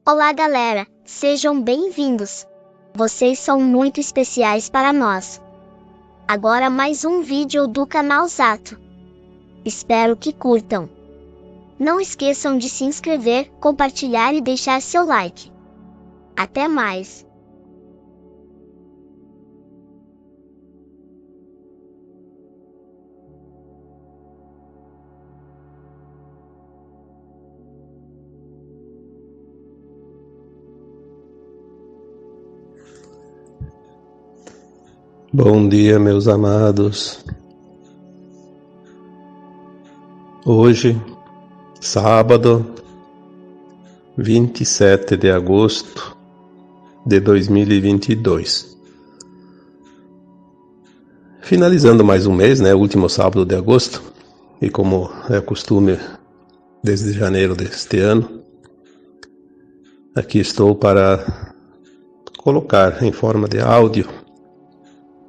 Olá galera, sejam bem-vindos. Vocês são muito especiais para nós. Agora mais um vídeo do canal Zato. Espero que curtam. Não esqueçam de se inscrever, compartilhar e deixar seu like. Até mais! Bom dia, meus amados. Hoje, sábado, 27 de agosto de 2022. Finalizando mais um mês, né? Último sábado de agosto. E como é costume desde janeiro deste ano, aqui estou para colocar em forma de áudio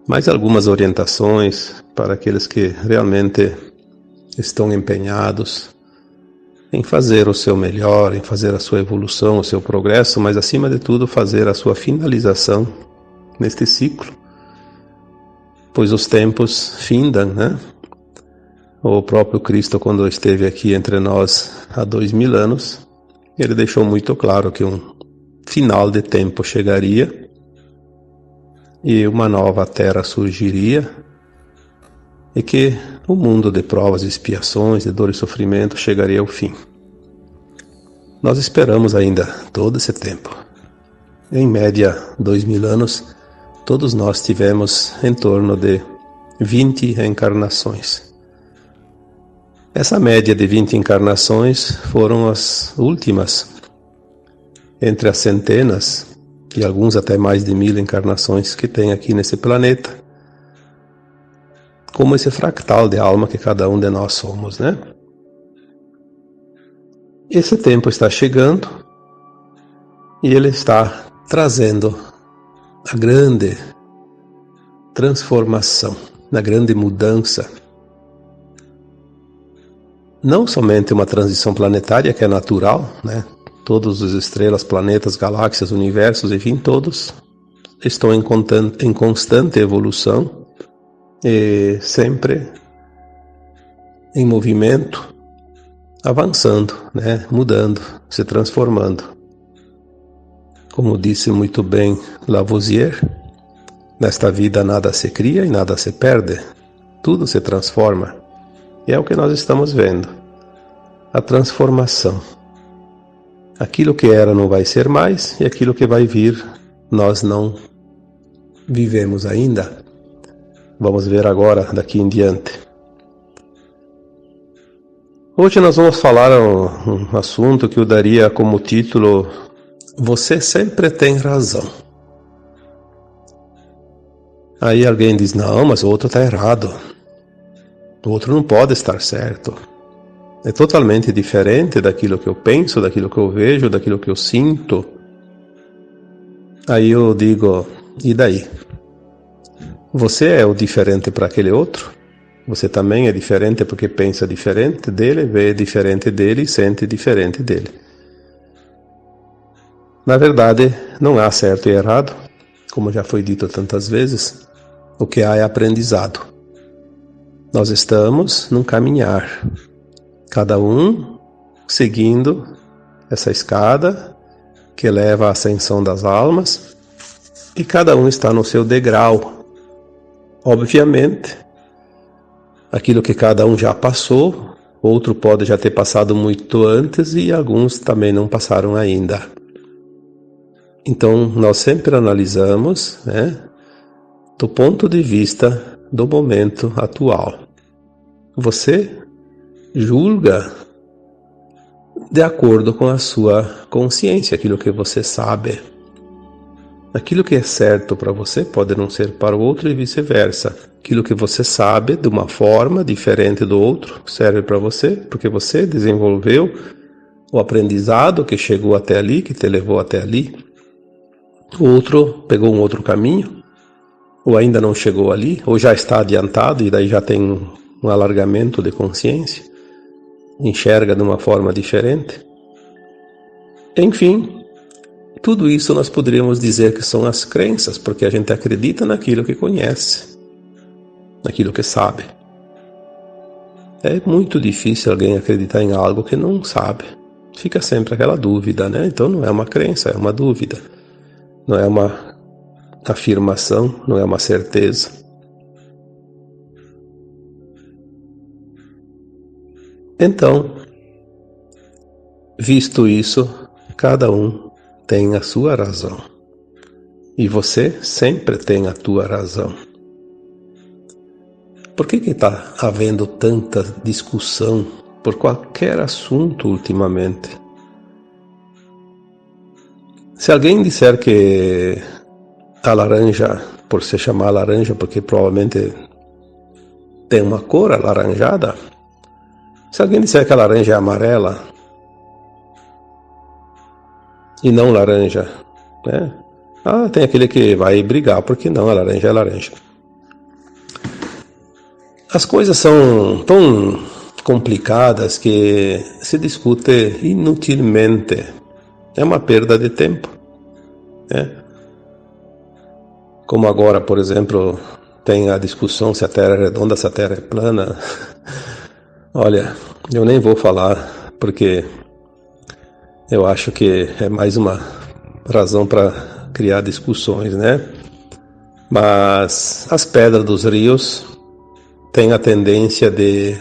mais algumas orientações para aqueles que realmente estão empenhados em fazer o seu melhor, em fazer a sua evolução, o seu progresso, mas acima de tudo fazer a sua finalização neste ciclo, pois os tempos findam, né? O próprio Cristo, quando esteve aqui entre nós há 2000 anos, ele deixou muito claro que um final de tempo chegaria e uma nova terra surgiria, e que o mundo de provas e expiações, de dor e sofrimento chegaria ao fim. Nós esperamos ainda todo esse tempo. Em média, 2000 anos, todos nós tivemos em torno de 20 reencarnações. Essa média de 20 encarnações foram as últimas, entre as centenas, e alguns até mais de 1000 encarnações que tem aqui nesse planeta, como esse fractal de alma que cada um de nós somos, né? Esse tempo está chegando e ele está trazendo a grande transformação, a grande mudança. Não somente uma transição planetária que é natural, né? Todas as estrelas, planetas, galáxias, universos, enfim, todos estão em constante evolução e sempre em movimento, avançando, né? Mudando, se transformando. Como disse muito bem Lavoisier, nesta vida nada se cria e nada se perde, tudo se transforma. E é o que nós estamos vendo, a transformação. Aquilo que era não vai ser mais, e aquilo que vai vir nós não vivemos ainda. Vamos ver agora daqui em diante. Hoje nós vamos falar um assunto que eu daria como título: Você sempre tem razão. Aí alguém diz: não, mas o outro está errado. O outro não pode estar certo. É totalmente diferente daquilo que eu penso, daquilo que eu vejo, daquilo que eu sinto. Aí eu digo: e daí? Você é o diferente para aquele outro? Você também é diferente porque pensa diferente dele, vê diferente dele e sente diferente dele. Na verdade, não há certo e errado, como já foi dito tantas vezes. O que há é aprendizado. Nós estamos num caminhar. Cada um seguindo essa escada que leva à ascensão das almas, e cada um está no seu degrau. Obviamente, aquilo que cada um já passou, outro pode já ter passado muito antes e alguns também não passaram ainda. Então, nós sempre analisamos, né, do ponto de vista do momento atual. Você julga de acordo com a sua consciência, aquilo que você sabe. Aquilo que é certo para você pode não ser para o outro e vice-versa. Aquilo que você sabe de uma forma diferente do outro serve para você, porque você desenvolveu o aprendizado que chegou até ali, que te levou até ali. O outro pegou um outro caminho, ou ainda não chegou ali, ou já está adiantado e daí já tem um alargamento de consciência. Enxerga de uma forma diferente. Enfim, tudo isso nós poderíamos dizer que são as crenças, porque a gente acredita naquilo que conhece, naquilo que sabe. É muito difícil alguém acreditar em algo que não sabe. Fica sempre aquela dúvida, né? Então não é uma crença, é uma dúvida. Não é uma afirmação, não é uma certeza. Então, visto isso, cada um tem a sua razão. E você sempre tem a tua razão. Por que está havendo tanta discussão por qualquer assunto ultimamente? Se alguém disser que a laranja, por se chamar laranja, porque provavelmente tem uma cor alaranjada, se alguém disser que a laranja é amarela e não laranja, né? Tem aquele que vai brigar, porque não, a laranja é laranja. As coisas são tão complicadas que se discute inutilmente. É uma perda de tempo, né? Como agora, por exemplo, tem a discussão se a Terra é redonda, se a Terra é plana. Olha, eu nem vou falar, porque eu acho que é mais uma razão para criar discussões, né? Mas as pedras dos rios têm a tendência de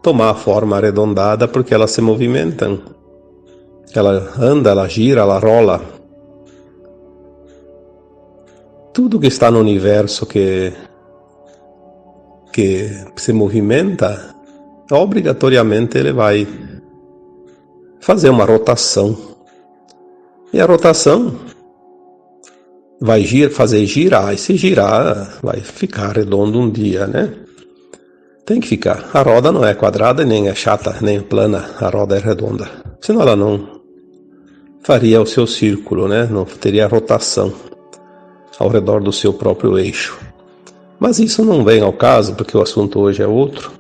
tomar a forma arredondada porque elas se movimentam. Ela anda, ela gira, ela rola. Tudo que está no universo que se movimenta, obrigatoriamente ele vai fazer uma rotação. E a rotação vai fazer girar, e se girar, vai ficar redondo um dia, né? Tem que ficar. A roda não é quadrada, nem é chata, nem plana, a roda é redonda. Senão ela não faria o seu círculo, né? Não teria rotação ao redor do seu próprio eixo. Mas isso não vem ao caso, porque o assunto hoje é outro.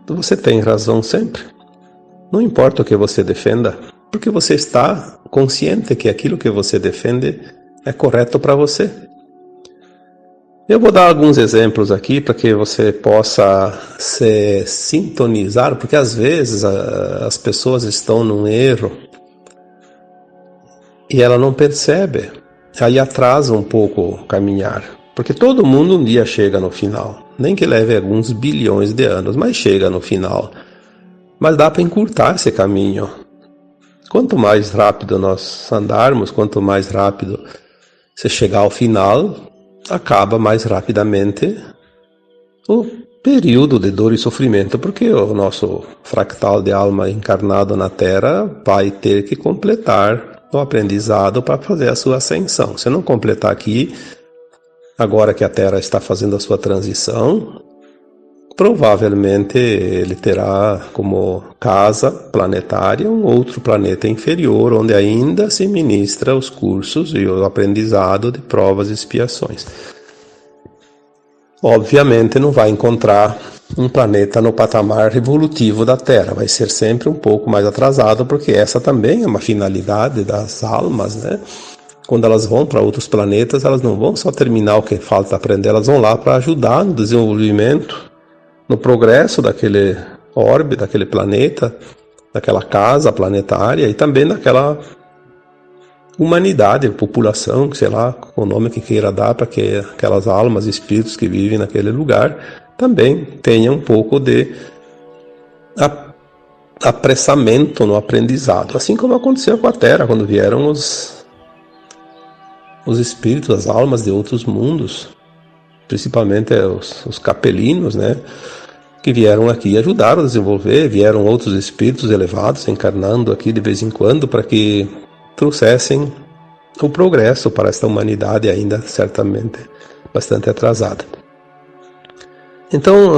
Você tem razão sempre. Não importa o que você defenda, porque você está consciente que aquilo que você defende é correto para você. Eu vou dar alguns exemplos aqui para que você possa se sintonizar, porque às vezes as pessoas estão num erro e ela não percebe, aí atrasa um pouco o caminhar, porque todo mundo um dia chega no final, nem que leve alguns bilhões de anos, mas chega no final. Mas dá para encurtar esse caminho. Quanto mais rápido nós andarmos, quanto mais rápido você chegar ao final, acaba mais rapidamente o período de dor e sofrimento, porque o nosso fractal de alma encarnado na Terra vai ter que completar o aprendizado para fazer a sua ascensão. Se não completar aqui, agora que a Terra está fazendo a sua transição, provavelmente ele terá como casa planetária um outro planeta inferior, onde ainda se ministra os cursos e o aprendizado de provas e expiações. Obviamente não vai encontrar um planeta no patamar evolutivo da Terra, vai ser sempre um pouco mais atrasado, porque essa também é uma finalidade das almas, né? Quando elas vão para outros planetas, elas não vão só terminar o que falta aprender, elas vão lá para ajudar no desenvolvimento, no progresso daquele orbe, daquele planeta, daquela casa planetária e também daquela humanidade, população, sei lá, o nome que queira dar para que aquelas almas e espíritos que vivem naquele lugar também tenham um pouco de apressamento no aprendizado, assim como aconteceu com a Terra quando vieram os espíritos, as almas de outros mundos, principalmente os capelinos, né, que vieram aqui e ajudaram a desenvolver. Vieram outros espíritos elevados encarnando aqui de vez em quando para que trouxessem o progresso para esta humanidade ainda certamente bastante atrasada. Então,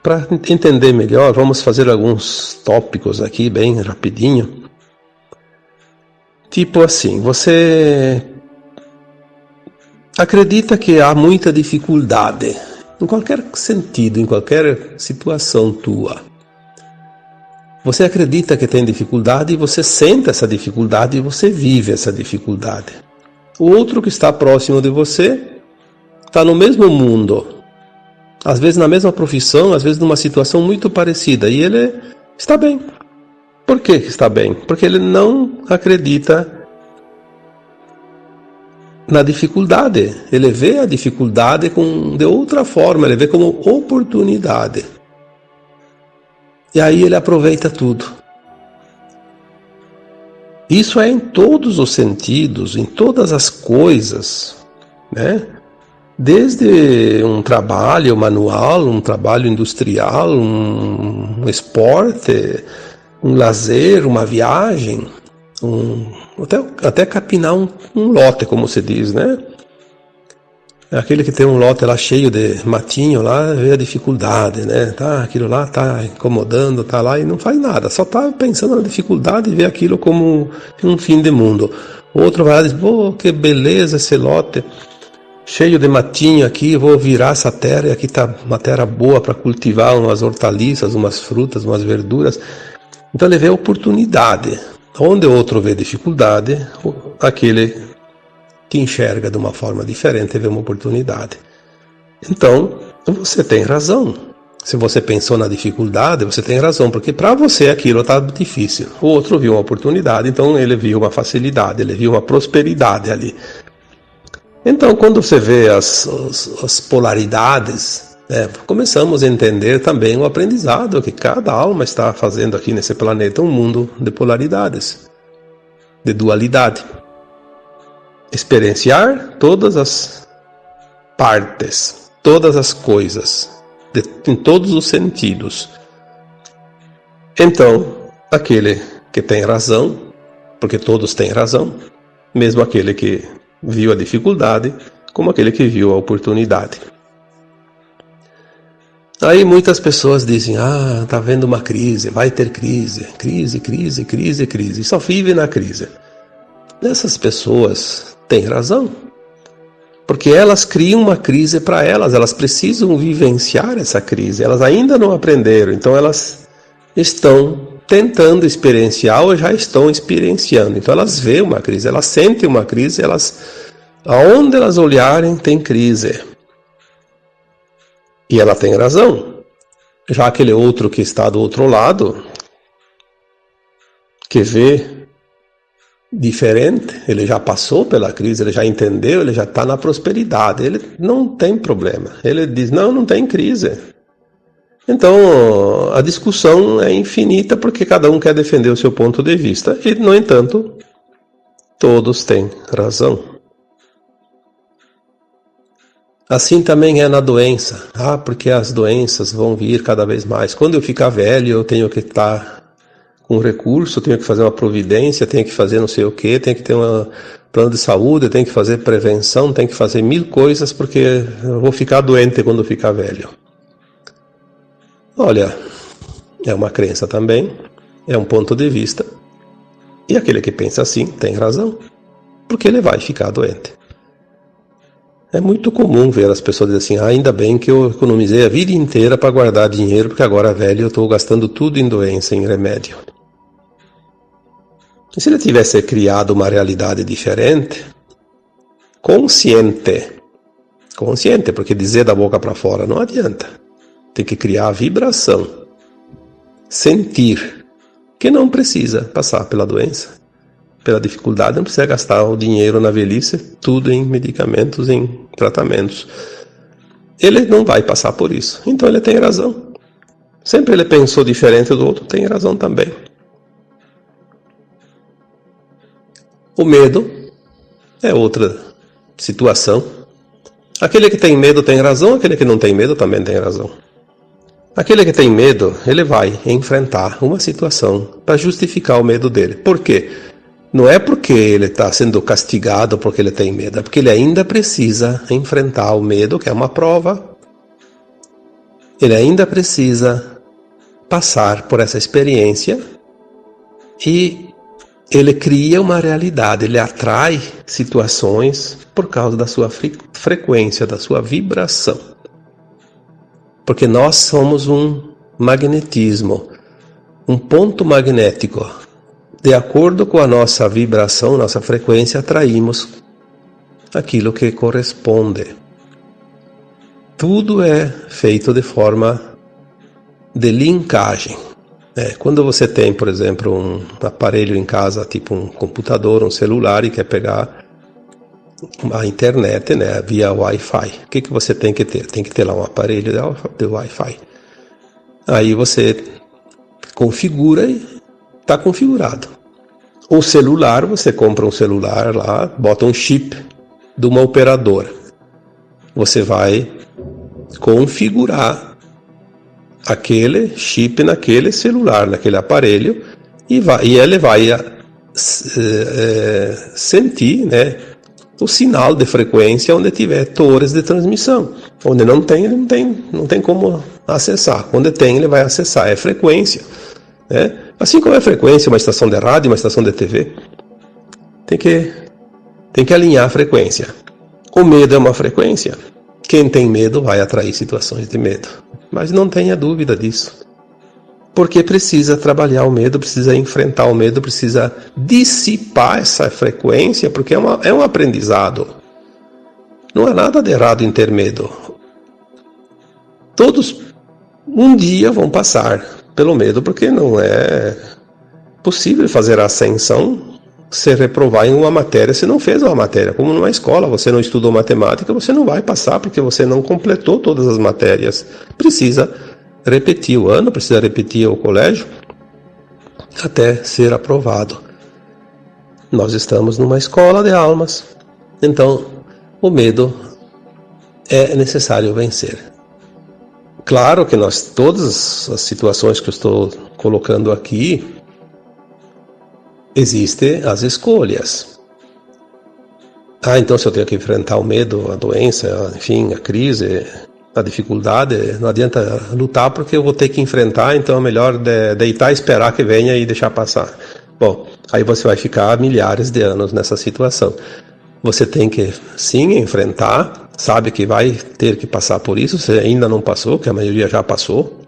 para entender melhor, vamos fazer alguns tópicos aqui bem rapidinho. Tipo assim, você acredita que há muita dificuldade em qualquer sentido, em qualquer situação tua. Você acredita que tem dificuldade e você sente essa dificuldade e você vive essa dificuldade. O outro que está próximo de você está no mesmo mundo, às vezes na mesma profissão, às vezes numa situação muito parecida, e ele está bem. Por que está bem? Porque ele não acredita na dificuldade. Ele vê a dificuldade de outra forma, ele vê como oportunidade. E aí ele aproveita tudo. Isso é em todos os sentidos, em todas as coisas, né? Desde um trabalho manual, um trabalho industrial, um esporte, um lazer, uma viagem, até capinar um lote, como se diz, né? Aquele que tem um lote lá cheio de matinho lá, vê a dificuldade, né? Aquilo lá tá incomodando, tá lá e não faz nada, só tá pensando na dificuldade e vê aquilo como um fim de mundo. O outro vai lá e diz, pô, que beleza esse lote, cheio de matinho aqui, vou virar essa terra e aqui tá uma terra boa para cultivar umas hortaliças, umas frutas, umas verduras. Então ele vê oportunidade. Onde o outro vê dificuldade, aquele que enxerga de uma forma diferente vê uma oportunidade. Então, você tem razão. Se você pensou na dificuldade, você tem razão, porque para você aquilo está difícil. O outro viu uma oportunidade, então ele viu uma facilidade, ele viu uma prosperidade ali. Então, quando você vê as polaridades, começamos a entender também o aprendizado que cada alma está fazendo aqui nesse planeta, um mundo de polaridades, de dualidade. Experienciar todas as partes, todas as coisas, em todos os sentidos. Então, aquele que tem razão, porque todos têm razão, mesmo aquele que viu a dificuldade, como aquele que viu a oportunidade. Aí muitas pessoas dizem, tá havendo uma crise, vai ter crise, e só vive na crise. Essas pessoas têm razão, porque elas criam uma crise para elas precisam vivenciar essa crise, elas ainda não aprenderam, então elas estão tentando experienciar ou já estão experienciando, então elas veem uma crise, elas sentem uma crise, aonde elas olharem tem crise. E ela tem razão. Já aquele outro que está do outro lado, que vê diferente, ele já passou pela crise, ele já entendeu, ele já está na prosperidade, ele não tem problema. Ele diz, não tem crise. Então, a discussão é infinita porque cada um quer defender o seu ponto de vista e, no entanto, todos têm razão. Assim também é na doença. Porque as doenças vão vir cada vez mais. Quando eu ficar velho, eu tenho que estar com recurso, tenho que fazer uma providência, tenho que fazer não sei o quê, tenho que ter um plano de saúde, tenho que fazer prevenção, tenho que fazer 1000 coisas porque eu vou ficar doente quando ficar velho. Olha, é uma crença também, é um ponto de vista. E aquele que pensa assim tem razão, porque ele vai ficar doente. É muito comum ver as pessoas dizerem assim, ainda bem que eu economizei a vida inteira para guardar dinheiro, porque agora velho eu estou gastando tudo em doença, em remédio. E se ele tivesse criado uma realidade diferente, consciente, porque dizer da boca para fora não adianta. Tem que criar a vibração, sentir que não precisa passar pela doença, pela dificuldade, não precisa gastar o dinheiro na velhice, tudo em medicamentos, em tratamentos. Ele não vai passar por isso, então ele tem razão. Sempre ele pensou diferente do outro, tem razão também. O medo é outra situação. Aquele que tem medo tem razão, aquele que não tem medo também tem razão. Aquele que tem medo, ele vai enfrentar uma situação para justificar o medo dele. Por quê? Não é porque ele está sendo castigado porque ele tem medo, é porque ele ainda precisa enfrentar o medo, que é uma prova. Ele ainda precisa passar por essa experiência e ele cria uma realidade, ele atrai situações por causa da sua frequência, da sua vibração. Porque nós somos um magnetismo. um ponto magnético. De acordo com a nossa vibração, nossa frequência, atraímos aquilo que corresponde. Tudo é feito de forma de linkagem. Quando você tem, por exemplo, um aparelho em casa, tipo um computador, um celular, e quer pegar a internet, né, via Wi-Fi, o que você tem que ter? Tem que ter lá um aparelho de Wi-Fi. Aí você configura e está configurado. O celular, você compra um celular lá, bota um chip de uma operadora. Você vai configurar aquele chip naquele celular, naquele aparelho, e ele vai sentir, né, o sinal de frequência onde tiver torres de transmissão. Onde não tem, ele não tem como acessar. Onde tem, ele vai acessar. É frequência, né? Assim como é frequência, uma estação de rádio, uma estação de TV, tem que alinhar a frequência. O medo é uma frequência. Quem tem medo vai atrair situações de medo. Mas não tenha dúvida disso. Porque precisa trabalhar o medo, precisa enfrentar o medo, precisa dissipar essa frequência, porque é um aprendizado. Não há nada de errado em ter medo. Todos um dia vão passar pelo medo, porque não é possível fazer a ascensão se reprovar em uma matéria se não fez uma matéria. Como numa escola, você não estudou matemática, você não vai passar, porque você não completou todas as matérias. Precisa repetir o ano, precisa repetir o colégio até ser aprovado. Nós estamos numa escola de almas, então o medo é necessário vencer. Claro que todas as situações que eu estou colocando aqui, existem as escolhas. Então se eu tenho que enfrentar o medo, a doença, enfim, a crise, a dificuldade, não adianta lutar porque eu vou ter que enfrentar, então é melhor deitar, esperar que venha e deixar passar. Bom, aí você vai ficar milhares de anos nessa situação. Você tem que sim enfrentar, sabe que vai ter que passar por isso, você ainda não passou, que a maioria já passou,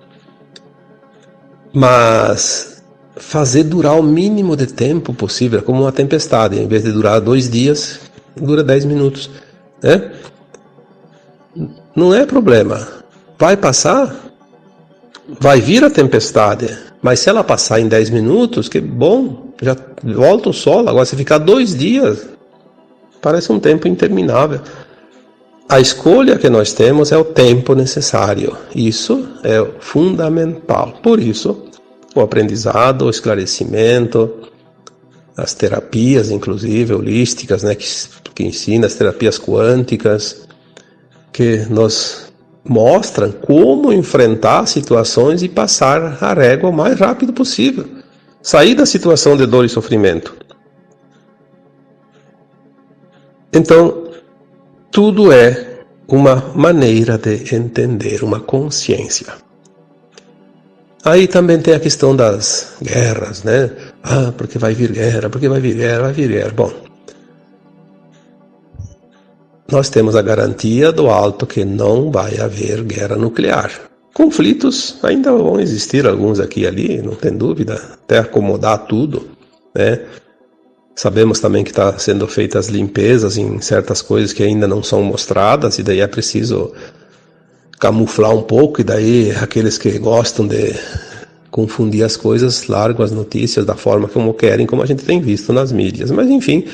mas fazer durar o mínimo de tempo possível, como uma tempestade, em vez de durar 2 dias, dura 10 minutos, né? Não é problema. Vai passar, vai vir a tempestade, mas se ela passar em 10 minutos, que bom, já volta o sol. Agora, se ficar 2 dias, parece um tempo interminável. A escolha que nós temos é o tempo necessário. Isso é fundamental. Por isso, o aprendizado, o esclarecimento, as terapias, inclusive holísticas, né, que ensina as terapias quânticas, que nos mostram como enfrentar situações e passar a régua o mais rápido possível. Sair da situação de dor e sofrimento. Então, tudo é uma maneira de entender, uma consciência. Aí também tem a questão das guerras, né? Porque vai vir guerra, porque vai vir guerra, vai vir guerra. Bom, nós temos a garantia do alto que não vai haver guerra nuclear. Conflitos ainda vão existir, alguns aqui e ali, não tem dúvida, até acomodar tudo, né? Sabemos também que está sendo feitas limpezas em certas coisas que ainda não são mostradas, e daí é preciso camuflar um pouco, e daí aqueles que gostam de confundir as coisas largam as notícias da forma como querem, como a gente tem visto nas mídias. Mas enfim,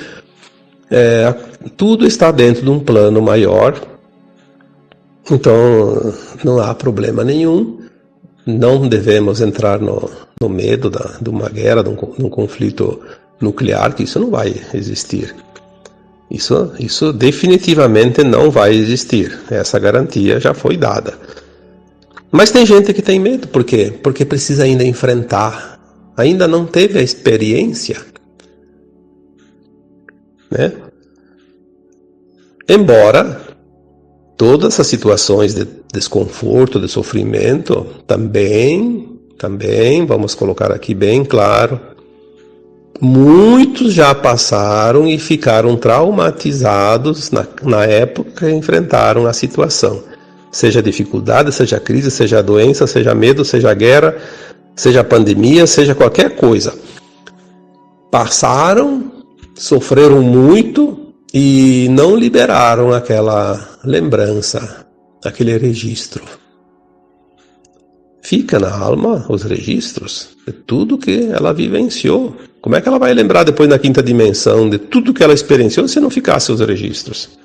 tudo está dentro de um plano maior, então não há problema nenhum. Não devemos entrar no medo de uma guerra, de um conflito nuclear, que isso não vai existir. Isso definitivamente não vai existir. Essa garantia já foi dada. Mas tem gente que tem medo. Por quê? Porque precisa ainda enfrentar. Ainda não teve a experiência, né? Embora todas essas situações de desconforto, de sofrimento, também, vamos colocar aqui bem claro, muitos já passaram e ficaram traumatizados na época que enfrentaram a situação. Seja dificuldade, seja crise, seja doença, seja medo, seja guerra, seja pandemia, seja qualquer coisa. Passaram, sofreram muito e não liberaram aquela lembrança, aquele registro. Fica na alma os registros de tudo que ela vivenciou. Como é que ela vai lembrar depois na quinta dimensão de tudo que ela experienciou se não ficasse os registros?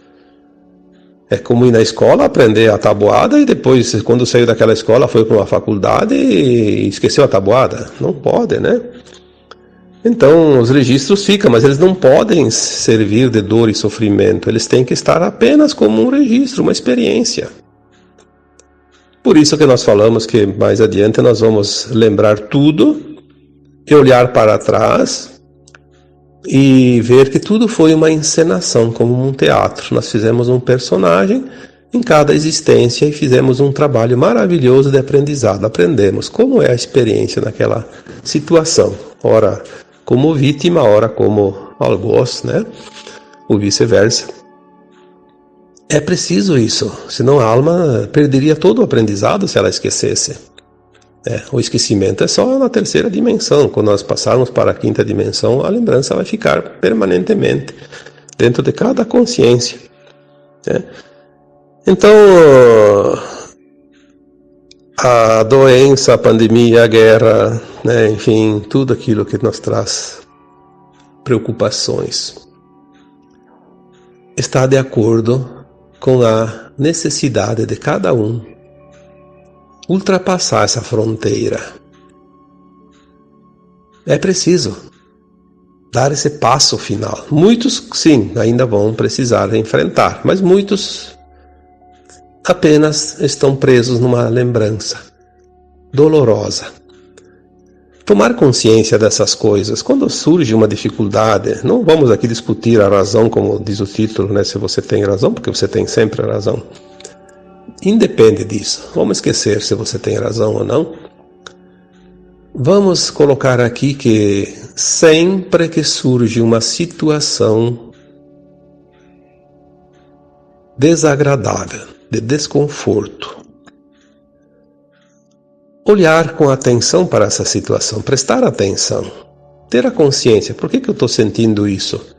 É como ir na escola, aprender a tabuada e depois, quando saiu daquela escola, foi para uma faculdade e esqueceu a tabuada. Não pode, né? Então, os registros ficam, mas eles não podem servir de dor e sofrimento. Eles têm que estar apenas como um registro, uma experiência. Por isso que nós falamos que mais adiante nós vamos lembrar tudo e olhar para trás e ver que tudo foi uma encenação, como um teatro. Nós fizemos um personagem em cada existência e fizemos um trabalho maravilhoso de aprendizado. Aprendemos como é a experiência naquela situação. Ora como vítima, ora como algoz, né? Ou vice-versa. É preciso isso, senão a alma perderia todo o aprendizado se ela esquecesse. O esquecimento é só na terceira dimensão. Quando nós passarmos para a quinta dimensão, a lembrança vai ficar permanentemente dentro de cada consciência. Então, a doença, a pandemia, a guerra, enfim, tudo aquilo que nos traz preocupações, está de acordo com a necessidade de cada um ultrapassar essa fronteira. É preciso dar esse passo final. Muitos, sim, ainda vão precisar enfrentar, mas muitos apenas estão presos numa lembrança dolorosa. Tomar consciência dessas coisas, quando surge uma dificuldade, não vamos aqui discutir a razão, como diz o título, se você tem razão, porque você tem sempre a razão. Independe disso, vamos esquecer se você tem razão ou não. Vamos colocar aqui que sempre que surge uma situação desagradável, de desconforto, olhar com atenção para essa situação, prestar atenção, ter a consciência, por que eu estou sentindo isso?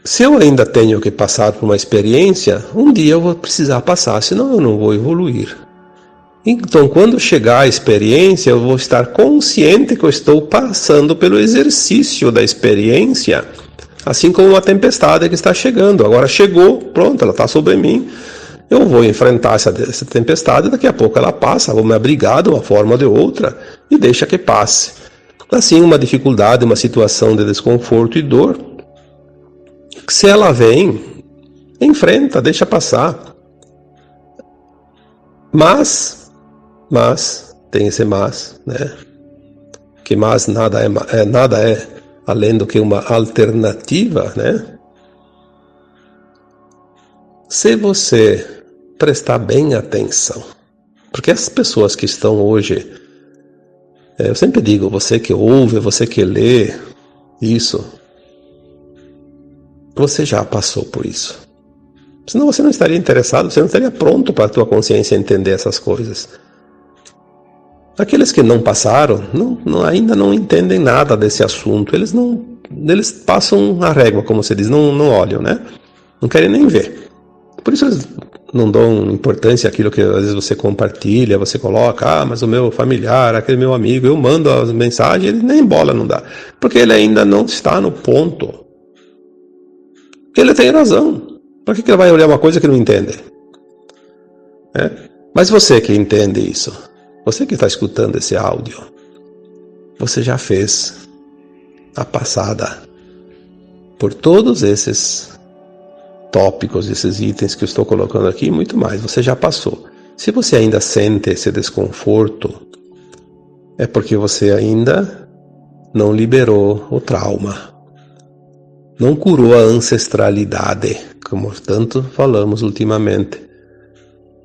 Se eu ainda tenho que passar por uma experiência, um dia eu vou precisar passar, senão eu não vou evoluir. Então, quando chegar a experiência, eu vou estar consciente que eu estou passando pelo exercício da experiência, assim como uma tempestade que está chegando. Agora chegou, pronto, ela está sobre mim. Eu vou enfrentar essa tempestade, daqui a pouco ela passa, vou me abrigar de uma forma ou de outra e deixa que passe. Assim, uma dificuldade, uma situação de desconforto e dor, se ela vem, enfrenta, deixa passar. Mas, tem esse mas, que mas nada é além do que uma alternativa, Se você prestar bem atenção, porque as pessoas que estão hoje, eu sempre digo, você que ouve, você que lê isso, você já passou por isso. Senão você não estaria interessado, você não estaria pronto para a tua consciência entender essas coisas. Aqueles que não passaram, ainda não entendem nada desse assunto. Eles passam a régua, como você diz, não olham, Não querem nem ver. Por isso eles não dão importância àquilo que às vezes você compartilha, você coloca, mas o meu familiar, aquele meu amigo, eu mando as mensagens, ele nem bola não dá. Porque ele ainda não está no ponto. Ele tem razão. Por que ele vai olhar uma coisa que não entende? Mas você que entende isso, você que está escutando esse áudio, você já fez a passada por todos esses tópicos, esses itens que eu estou colocando aqui e muito mais. Você já passou. Se você ainda sente esse desconforto, é porque você ainda não liberou o trauma. Não curou a ancestralidade, como tanto falamos ultimamente.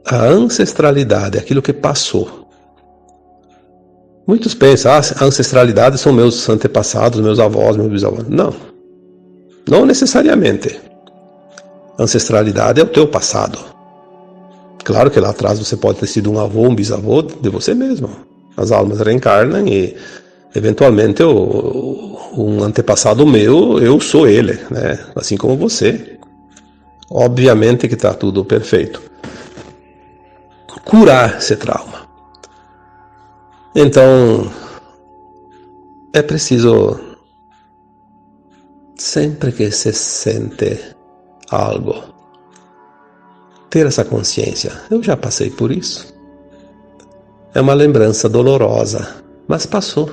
A ancestralidade, aquilo que passou. Muitos pensam, a ancestralidade são meus antepassados, meus avós, meus bisavós. Não necessariamente. Ancestralidade é o teu passado. Claro que lá atrás você pode ter sido um avô, um bisavô de você mesmo. As almas reencarnam e, eventualmente, um antepassado meu, eu sou ele, né? Assim como você. Obviamente que está tudo perfeito. Curar esse trauma. Então, é preciso, sempre que se sente algo, ter essa consciência. Eu já passei por isso. É uma lembrança dolorosa, mas passou.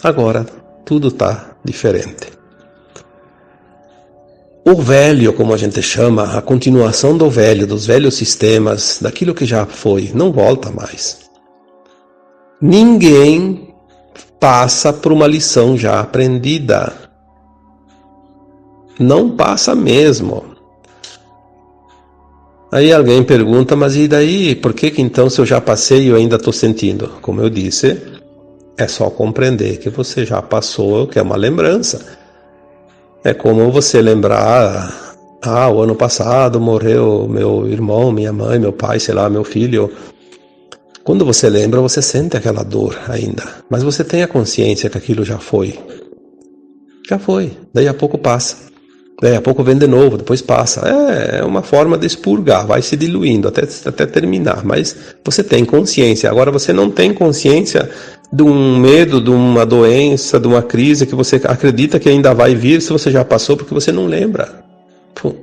Agora tudo está diferente. O velho, como a gente chama, a continuação do velho, dos velhos sistemas, daquilo que já foi, não volta mais. Ninguém passa por uma lição já aprendida. Não passa mesmo. Aí alguém pergunta, mas e daí? Por que então, se eu já passei e eu ainda estou sentindo? Como eu disse, é só compreender que você já passou, que é uma lembrança. É como você lembrar, o ano passado morreu meu irmão, minha mãe, meu pai, sei lá, meu filho. Quando você lembra, você sente aquela dor ainda. Mas você tem a consciência que aquilo já foi. Já foi. Daí a pouco passa. Daí a pouco vem de novo, depois passa. É uma forma de expurgar, vai se diluindo até terminar. Mas você tem consciência. Agora você não tem consciência de um medo, de uma doença, de uma crise que você acredita que ainda vai vir se você já passou, porque você não lembra.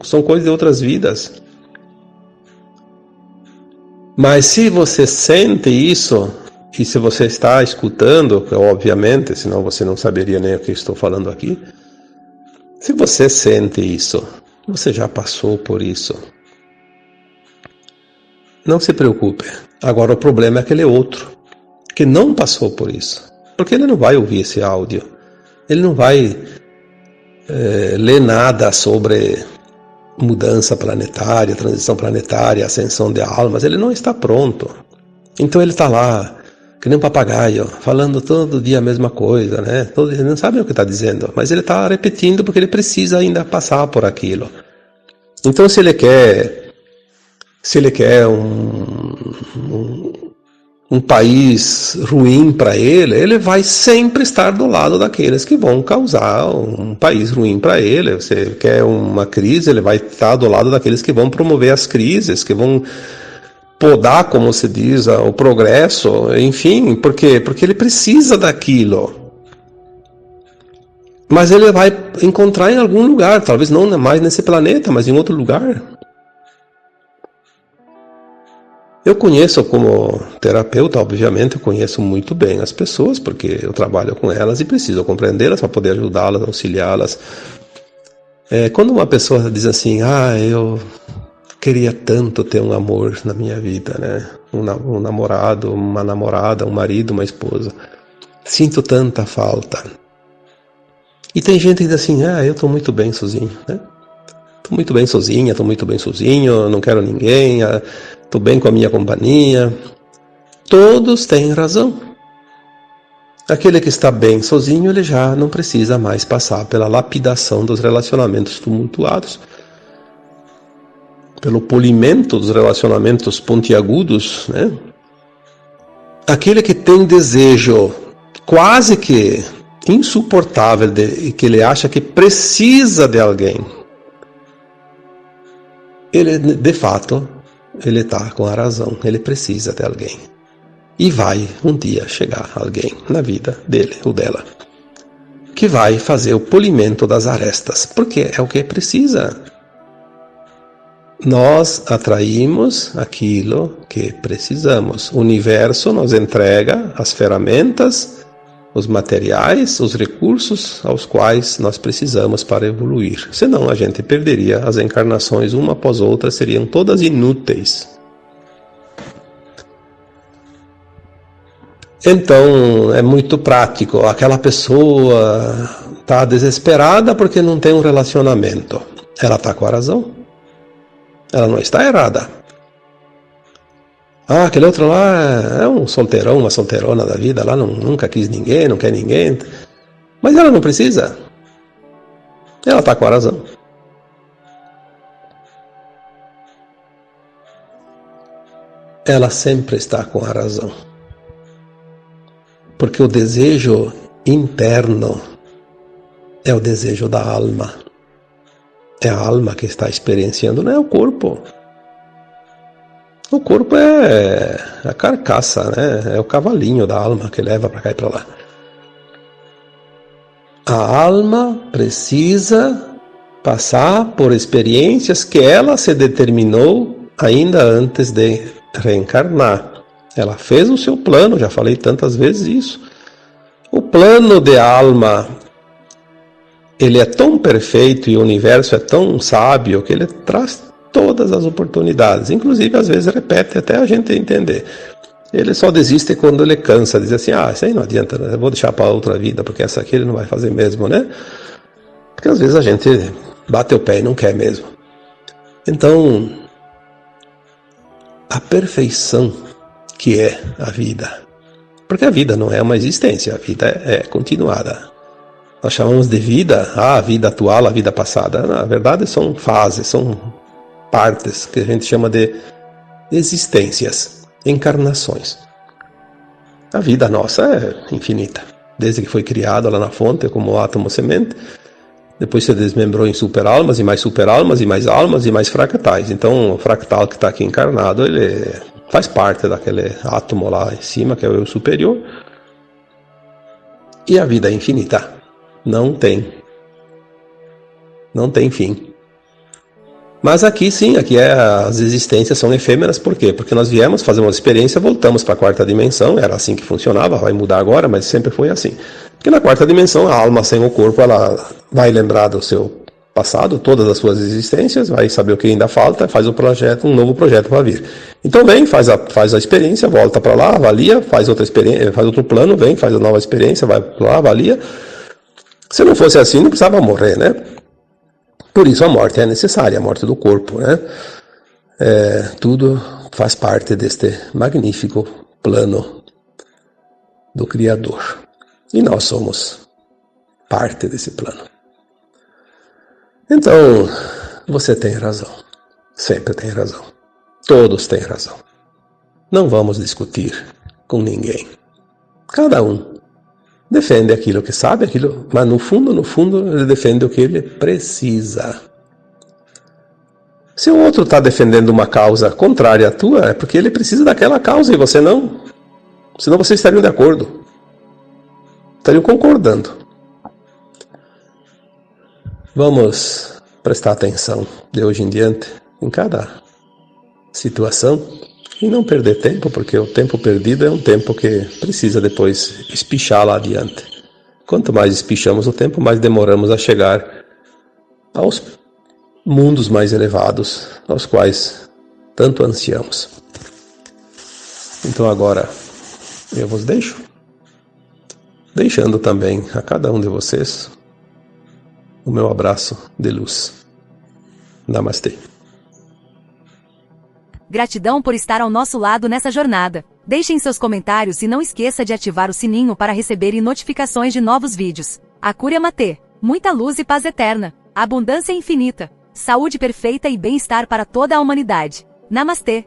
São coisas de outras vidas. Mas se você sente isso, e se você está escutando, obviamente, senão você não saberia nem o que estou falando aqui, se você sente isso, você já passou por isso. Não se preocupe. Agora o problema é aquele outro, que não passou por isso. Porque ele não vai ouvir esse áudio. Ele não vai ler nada sobre mudança planetária, transição planetária, ascensão de almas. Ele não está pronto. Então ele está lá, que nem um papagaio, falando todo dia a mesma coisa, né? Ele não sabe o que está dizendo, mas ele está repetindo porque ele precisa ainda passar por aquilo. Então se ele quer um país ruim para ele vai sempre estar do lado daqueles que vão causar um país ruim para ele. Você quer uma crise, ele vai estar do lado daqueles que vão promover as crises, que vão podar, como se diz, o progresso, enfim, por quê? Porque ele precisa daquilo. Mas ele vai encontrar em algum lugar, talvez não mais nesse planeta, mas em outro lugar. Eu conheço, como terapeuta, obviamente, eu conheço muito bem as pessoas, porque eu trabalho com elas e preciso compreendê-las para poder ajudá-las, auxiliá-las. Quando uma pessoa diz assim, eu queria tanto ter um amor na minha vida, né? Um namorado, uma namorada, um marido, uma esposa. Sinto tanta falta. E tem gente que diz assim, eu estou muito bem sozinho, né? Estou muito bem sozinha, estou muito bem sozinho, não quero ninguém, estou bem com a minha companhia. Todos têm razão. Aquele que está bem sozinho, ele já não precisa mais passar pela lapidação dos relacionamentos tumultuados, pelo polimento dos relacionamentos pontiagudos, né? Aquele que tem desejo quase que insuportável e que ele acha que precisa de alguém, ele, de fato, ele está com a razão, ele precisa de alguém. E vai um dia chegar alguém na vida dele ou dela que vai fazer o polimento das arestas, porque é o que precisa. Nós atraímos aquilo que precisamos. O universo nos entrega as ferramentas, os materiais, os recursos aos quais nós precisamos para evoluir. Senão a gente perderia as encarnações uma após outra, seriam todas inúteis. Então é muito prático. Aquela pessoa está desesperada porque não tem um relacionamento. Ela está com a razão. Ela não está errada. Aquele outro lá é um solteirão, uma solteirona da vida, lá nunca quis ninguém, não quer ninguém. Mas ela não precisa. Ela está com a razão. ela sempre está com a razão. Porque o desejo interno é o desejo da alma. É a alma que está experienciando, não é o corpo. O corpo é a carcaça, né? É o cavalinho da alma que leva para cá e para lá. A alma precisa passar por experiências que ela se determinou ainda antes de reencarnar. Ela fez o seu plano, já falei tantas vezes isso. O plano de alma, ele é tão perfeito e o universo é tão sábio que ele traz todas as oportunidades. Inclusive, às vezes, repete até a gente entender. Ele só desiste quando ele cansa, diz assim, isso aí não adianta, eu vou deixar para outra vida, porque essa aqui ele não vai fazer mesmo, né? Porque às vezes a gente bate o pé e não quer mesmo. Então, a perfeição que é a vida, porque a vida não é uma existência, a vida é continuada. Nós chamamos de vida a vida atual, a vida passada. Na verdade são fases, são partes que a gente chama de existências, encarnações. A vida nossa é infinita, desde que foi criada lá na fonte como átomo semente, depois se desmembrou em superalmas e mais superalmas e mais almas e mais fractais. Então o fractal que está aqui encarnado, ele faz parte daquele átomo lá em cima, que é o eu superior, e a vida é infinita, não tem fim. Mas aqui sim, as existências são efêmeras, por quê? Porque nós viemos fazer uma experiência, voltamos para a quarta dimensão, era assim que funcionava, vai mudar agora, mas sempre foi assim. Porque na quarta dimensão, a alma sem o corpo, ela vai lembrar do seu passado, todas as suas existências, vai saber o que ainda falta, faz um novo projeto para vir. Então vem, faz a experiência, volta para lá, avalia, faz outra experiência, faz outro plano, vem, faz a nova experiência, vai para lá, avalia. Se não fosse assim, não precisava morrer, né? Por isso a morte é necessária, a morte do corpo, né? Tudo faz parte deste magnífico plano do Criador. E nós somos parte desse plano. Então, você tem razão. Sempre tem razão. Todos têm razão. Não vamos discutir com ninguém. Cada um defende aquilo que sabe, mas no fundo, ele defende o que ele precisa. Se o outro está defendendo uma causa contrária à tua, é porque ele precisa daquela causa e você não. Senão vocês estariam de acordo. Estariam concordando. Vamos prestar atenção de hoje em diante em cada situação e não perder tempo, porque o tempo perdido é um tempo que precisa depois espichar lá adiante. Quanto mais espichamos o tempo, mais demoramos a chegar aos mundos mais elevados, aos quais tanto ansiamos. Então agora eu vos deixo, deixando também a cada um de vocês o meu abraço de luz. Namastê. Gratidão por estar ao nosso lado nessa jornada. Deixem seus comentários e não esqueça de ativar o sininho para receber notificações de novos vídeos. Akura Matê. Muita luz e paz eterna. Abundância infinita. Saúde perfeita e bem-estar para toda a humanidade. Namastê.